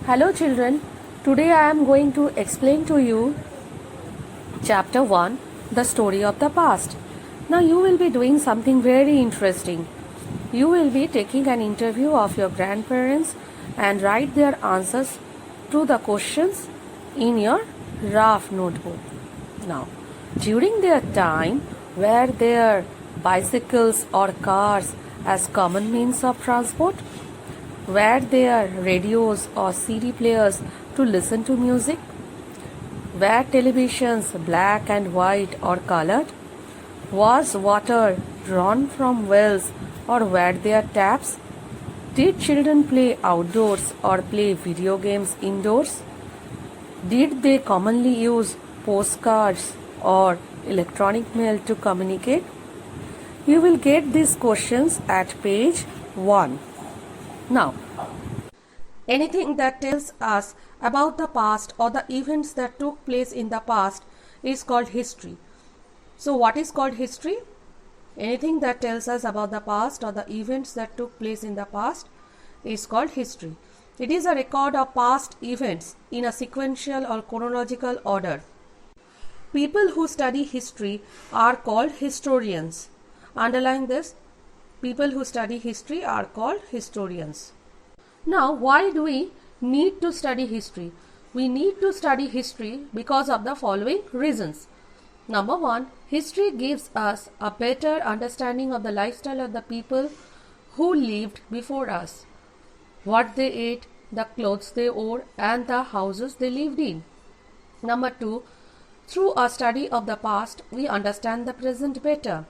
Hello children, today I am going to explain to you chapter 1, the story of the past. Now you will be doing something very interesting. You will be taking an interview of your grandparents and write their answers to the questions in your rough notebook. Now, during their time, were there bicycles or cars as common means of transport? Were there radios or CD players to listen to music? Were televisions black and white or colored? Was water drawn from wells or were there taps? Did children play outdoors or play video games indoors? Did they commonly use postcards or electronic mail to communicate? You will get these questions at page 1. Now, anything that tells us about the past or the events that took place in the past is called history. So, what is called history? Anything that tells us about the past or the events that took place in the past is called history. It is a record of past events in a sequential or chronological order. People who study history are called historians. Underline this. People who study history are called historians. Now, why do we need to study history? We need to study history because of the following reasons. Number 1, history gives us a better understanding of the lifestyle of the people who lived before us, what they ate, the clothes they wore, and the houses they lived in. Number 2, through a study of the past, we understand the present better.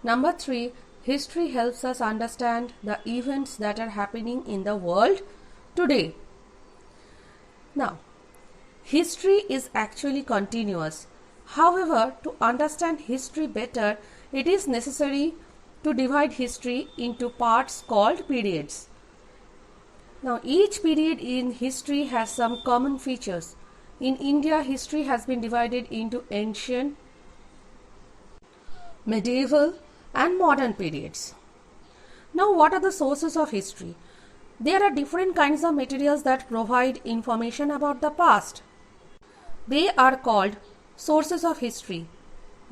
Number 3, history helps us understand the events that are happening in the world today. Now, history is actually continuous. However, to understand history better, it is necessary to divide history into parts called periods. Now, each period in history has some common features. In India, history has been divided into ancient, medieval, and modern periods. Now, what are the sources of history? There are different kinds of materials that provide information about the past. They are called sources of history.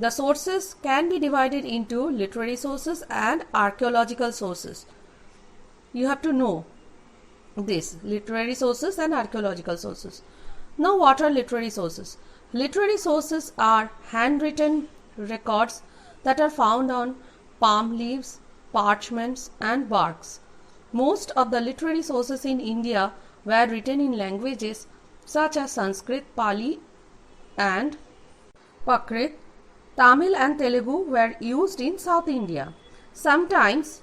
The sources can be divided into literary sources and archaeological sources. You have to know this, literary sources and archaeological sources. Now, what are literary sources? Literary sources are handwritten records that are found on palm leaves, parchments, and barks. Most of the literary sources in India were written in languages such as Sanskrit, Pali, and Prakrit. Tamil and Telugu were used in South India. Sometimes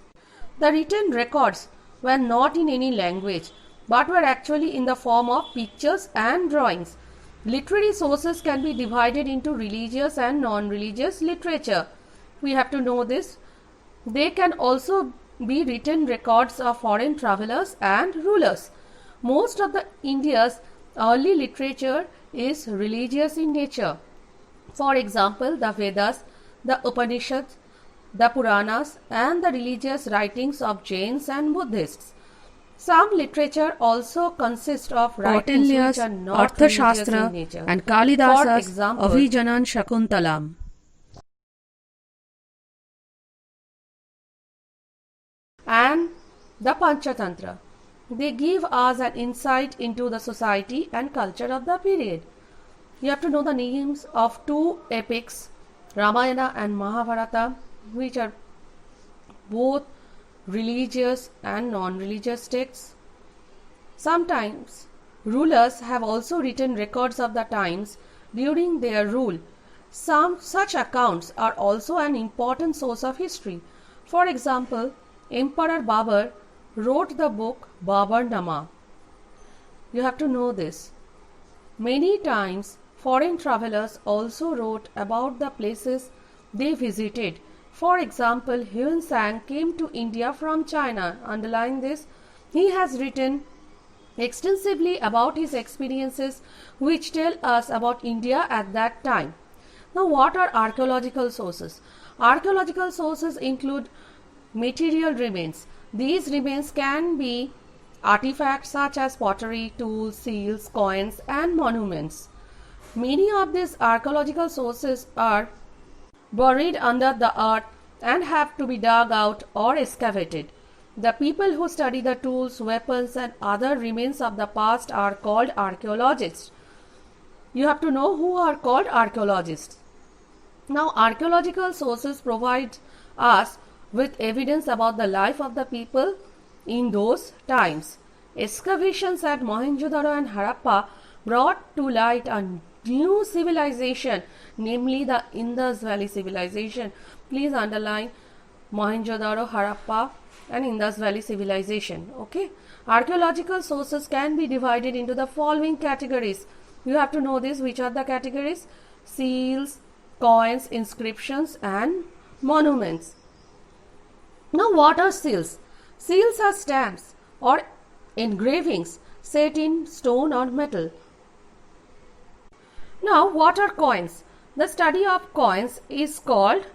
the written records were not in any language but were actually in the form of pictures and drawings. Literary sources can be divided into religious and non-religious literature. We have to know this. They can also be written records of foreign travelers and rulers. Most of the India's early literature is religious in nature. For example, the Vedas, the Upanishads, the Puranas, and the religious writings of Jains and Buddhists. Some literature also consists of writings which are not religious in nature. And Kalidasa's For example, Avijanan Shakuntalam. And the Panchatantra. They give us an insight into the society and culture of the period. You have to know the names of two epics, Ramayana and Mahabharata, which are both religious and non-religious texts. Sometimes rulers have also written records of the times during their rule. Some such accounts are also an important source of history. For example, Emperor Babur wrote the book Baburnama. You have to know this. Many times, foreign travelers also wrote about the places they visited. For example, Huan Sang came to India from China. Underline this. He has written extensively about his experiences which tell us about India at that time. Now, what are archaeological sources? Archaeological sources include material remains. These remains can be artifacts such as pottery, tools, seals, coins, and monuments. Many of these archaeological sources are buried under the earth and have to be dug out or excavated. The people who study the tools, weapons, and other remains of the past are called archaeologists. You have to know who are called archaeologists. Now, archaeological sources provide us with evidence about the life of the people in those times. Excavations at Mohenjo-daro and Harappa brought to light a new civilization, namely the Indus Valley civilization. Please underline Mohenjo-daro, Harappa and Indus Valley civilization. Okay. Archaeological sources can be divided into the following categories. You have to know this. Which are the categories? Seals, coins, inscriptions and monuments. Now, what are seals? Seals are stamps or engravings set in stone or metal. Now, what are coins? The study of coins is called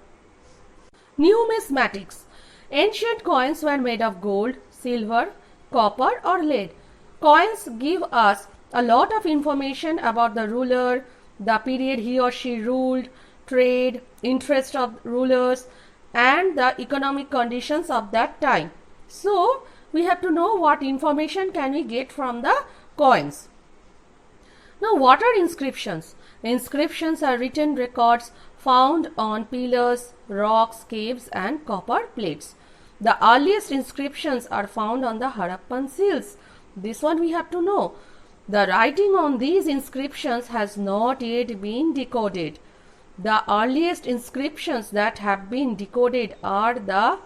numismatics. Ancient coins were made of gold, silver, copper or lead. Coins give us a lot of information about the ruler, the period he or she ruled, trade, interest of rulers and the economic conditions of that time. So, we have to know what information can we get from the coins. Now, what are inscriptions? Inscriptions are written records found on pillars, rocks, caves and copper plates. The earliest inscriptions are found on the Harappan seals. This one we have to know. The writing on these inscriptions has not yet been decoded. The earliest inscriptions that have been decoded are the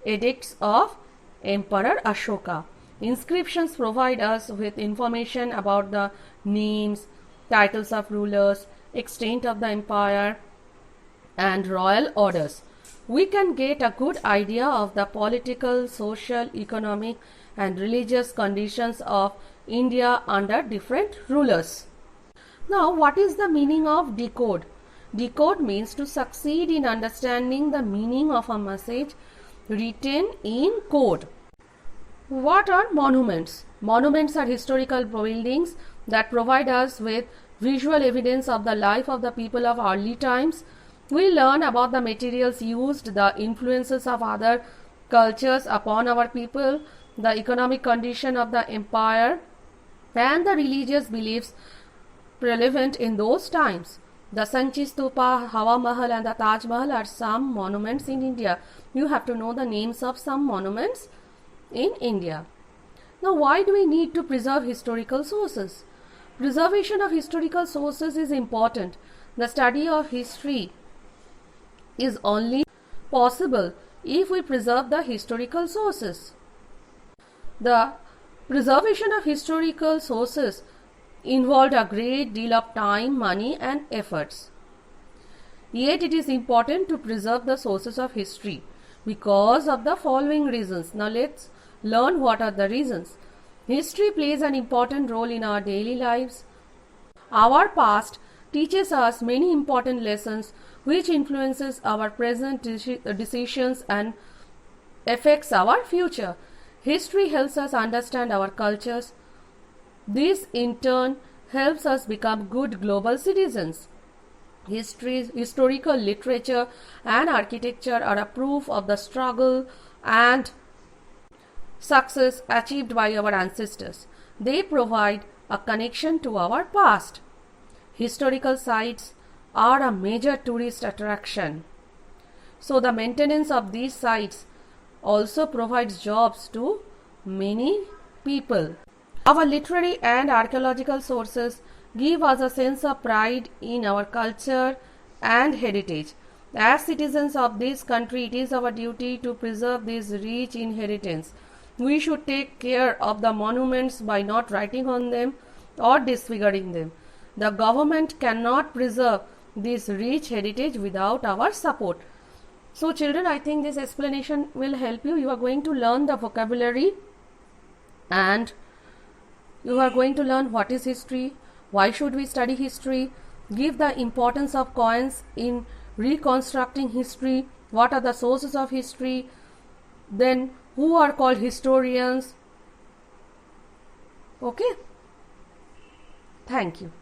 edicts of Emperor Ashoka. Inscriptions provide us with information about the names, titles of rulers, extent of the empire and royal orders. We can get a good idea of the political, social, economic and religious conditions of India under different rulers. Now, what is the meaning of decode? Decode means to succeed in understanding the meaning of a message written in code. What are monuments? Monuments are historical buildings that provide us with visual evidence of the life of the people of early times. We learn about the materials used, the influences of other cultures upon our people, the economic condition of the empire, and the religious beliefs prevalent in those times. The Sanchi Stupa, Hawa Mahal and the Taj Mahal are some monuments in India. You have to know the names of some monuments in India. Now, why do we need to preserve historical sources? Preservation of historical sources is important. The study of history is only possible if we preserve the historical sources. The preservation of historical sources involved a great deal of time, money and efforts. Yet it is important to preserve the sources of history because of the following reasons. Now let's learn what are the reasons. History plays an important role in our daily lives. Our past teaches us many important lessons which influences our present decisions and affects our future. History helps us understand our cultures. This in turn helps us become good global citizens. Historical literature and architecture are a proof of the struggle and success achieved by our ancestors. They provide a connection to our past. Historical sites are a major tourist attraction. So the maintenance of these sites also provides jobs to many people. Our literary and archaeological sources give us a sense of pride in our culture and heritage. As citizens of this country, it is our duty to preserve this rich inheritance. We should take care of the monuments by not writing on them or disfiguring them. The government cannot preserve this rich heritage without our support. So children, I think this explanation will help you. You are going to learn the vocabulary and you are going to learn what is history, why should we study history, give the importance of coins in reconstructing history, what are the sources of history, then who are called historians, Okay? Thank you.